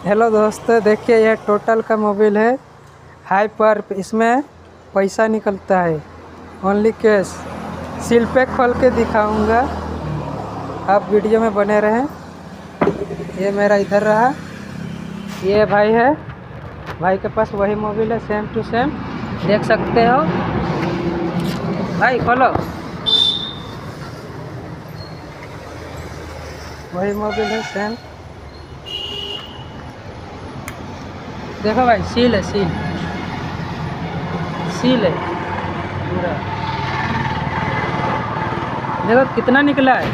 Hello दोस्तों, देखिए यह टोटल का मोबाइल है हाइपर। इसमें पैसा निकलता है, ओनली कैश। सील पैक खोल के दिखाऊंगा, आप वीडियो में बने रहें। ये मेरा इधर रहा, ये भाई है, भाई के पास वही मोबाइल है, सेम टू सेम। देख सकते हो भाई, खोलो, वही मोबाइल है सेम। देखो भाई, सील है, सील है पूरा। देखो कितना निकला है।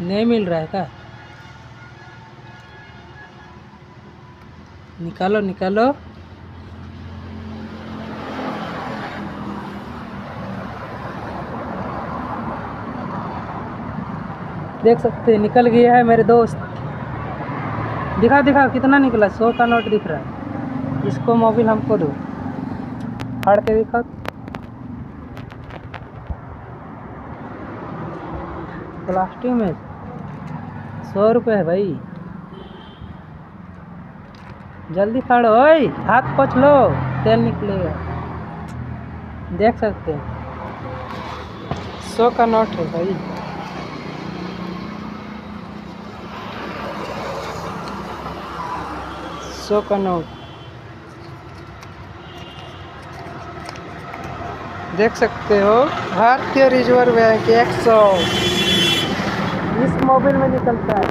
नहीं मिल रहा है क्या? निकालो निकालो। देख सकते हैं निकल गया है मेरे दोस्त। दिखा दिखा कितना निकला। 100 का नोट दिख रहा है। इसको मोबाइल हमको दो, फाड़ के दिखा। प्लास्टिक में 100 रुपये है भाई। जल्दी फाड़ो, ओए हाथ पोंछ लो, तेल निकलेगा। देख सकते हैं 100 का नोट है भाई। सौ का नोट देख सकते हो। भारतीय रिजर्व बैंक 100 इस मोबाइल में निकलता है।